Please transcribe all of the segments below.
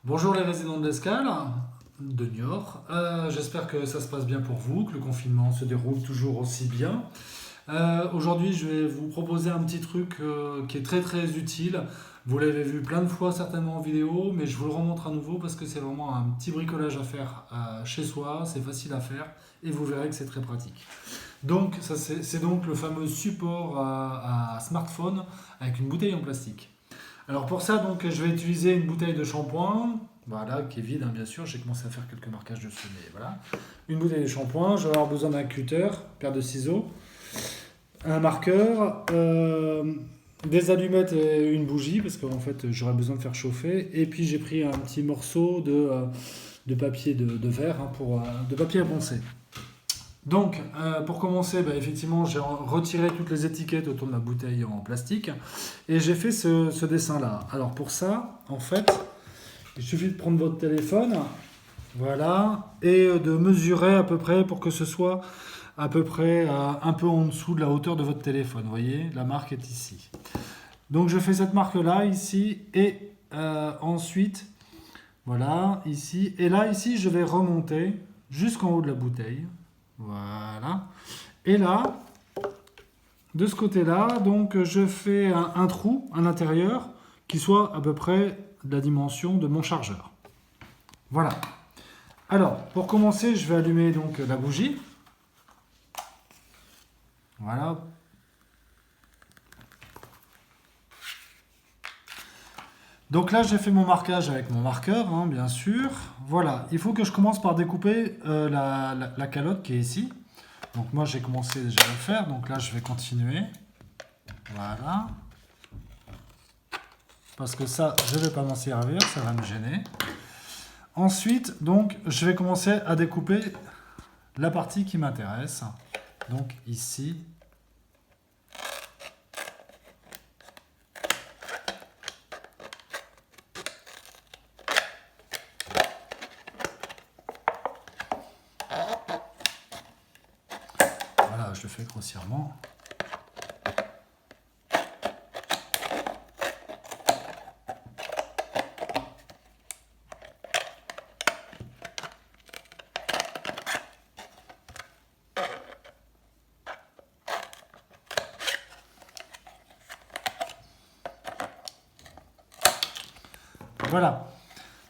Bonjour les résidents de l'Escale, de Niort. J'espère que ça se passe bien pour vous, que le confinement se déroule toujours aussi bien. Aujourd'hui, je vais vous proposer un petit truc qui est très utile. Vous l'avez vu plein de fois certainement en vidéo, mais je vous le remontre à nouveau parce que c'est vraiment un petit bricolage à faire chez soi, c'est facile à faire et vous verrez que c'est très pratique. Donc, c'est donc le fameux support à smartphone avec une bouteille en plastique. Alors pour ça, donc, je vais utiliser une bouteille de shampoing, voilà, qui est vide, hein, bien sûr. J'ai commencé à faire quelques marquages dessus, mais voilà. Une bouteille de shampoing, je vais avoir besoin d'un cutter, paire de ciseaux, un marqueur, des allumettes et une bougie, parce qu'en fait, j'aurai besoin de faire chauffer. Et puis j'ai pris un petit morceau de papier de verre, hein, de papier à poncer. Donc, pour commencer, bah, effectivement, j'ai retiré toutes les étiquettes autour de la bouteille en plastique et j'ai fait ce dessin-là. Alors pour ça, en fait, il suffit de prendre votre téléphone, voilà, et de mesurer à peu près pour que ce soit à peu près un peu en dessous de la hauteur de votre téléphone. Vous voyez, la marque est ici. Donc je fais cette marque-là ici et ensuite, voilà, ici. Et là, ici, je vais remonter jusqu'en haut de la bouteille. Voilà. Et là, de ce côté-là, donc je fais un trou à l'intérieur qui soit à peu près de la dimension de mon chargeur. Voilà. Alors, pour commencer, je vais allumer donc la bougie. Voilà. Donc là, j'ai fait mon marquage avec mon marqueur, hein, bien sûr. Voilà. Il faut que je commence par découper la calotte qui est ici. Donc moi, j'ai commencé déjà à le faire. Donc là, je vais continuer. Voilà. Parce que ça, je ne vais pas m'en servir, ça va me gêner. Ensuite, donc, je vais commencer à découper la partie qui m'intéresse. Donc ici. Voilà, je le fais grossièrement. Voilà.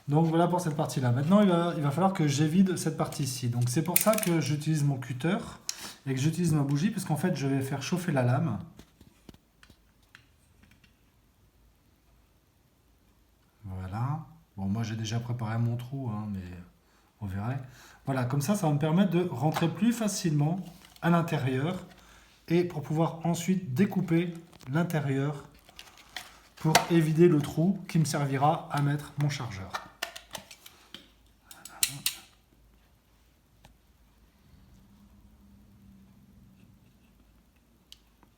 Donc voilà pour cette partie-là. Maintenant, il va falloir que j'évide cette partie-ci. Donc c'est pour ça que j'utilise mon cutter et que j'utilise ma bougie, parce qu'en fait, je vais faire chauffer la lame. Voilà. Bon, moi, j'ai déjà préparé mon trou, hein, mais on verra. Voilà, comme ça va me permettre de rentrer plus facilement à l'intérieur et pour pouvoir ensuite découper l'intérieur pour éviter le trou qui me servira à mettre mon chargeur.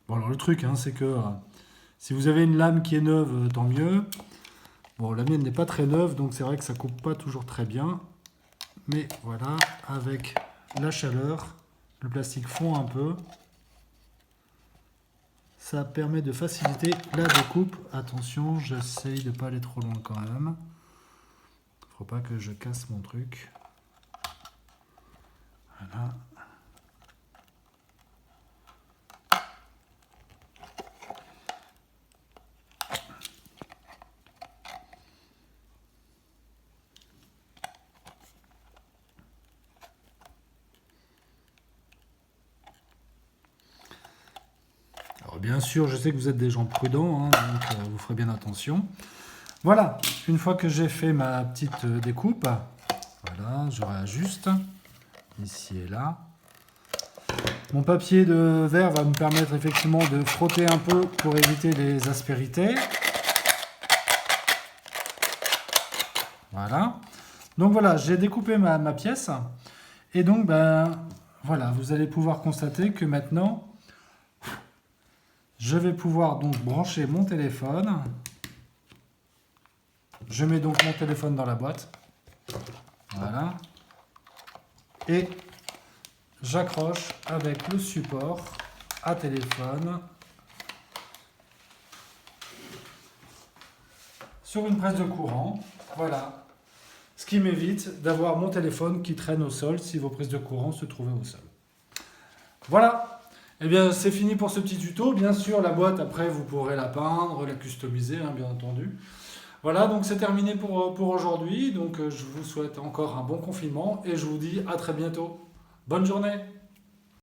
Bon, alors le truc, hein, c'est que si vous avez une lame qui est neuve, tant mieux. Bon, la mienne n'est pas très neuve, donc c'est vrai que ça coupe pas toujours très bien. Mais voilà, avec la chaleur, le plastique fond un peu. Ça permet de faciliter la découpe. Attention, j'essaye de ne pas aller trop loin quand même. Faut pas que je casse mon truc. Voilà. Alors bien sûr, je sais que vous êtes des gens prudents, hein, donc vous ferez bien attention. Voilà, une fois que j'ai fait ma petite découpe, voilà, je réajuste ici et là. Mon papier de verre va me permettre effectivement de frotter un peu pour éviter les aspérités. Voilà. Donc voilà, j'ai découpé ma pièce. Et donc, ben, voilà, vous allez pouvoir constater que maintenant, je vais pouvoir donc brancher mon téléphone. Je mets donc mon téléphone dans la boîte. Voilà. Et j'accroche avec le support à téléphone sur une prise de courant. Voilà. ce qui m'évite d'avoir mon téléphone qui traîne au sol si vos prises de courant se trouvaient au sol. Voilà, eh bien c'est fini pour ce petit tuto. Bien sûr, la boîte, après, vous pourrez la peindre, la customiser, hein, bien entendu. Voilà, donc c'est terminé pour aujourd'hui. Donc je vous souhaite encore un bon confinement et je vous dis à très bientôt. Bonne journée!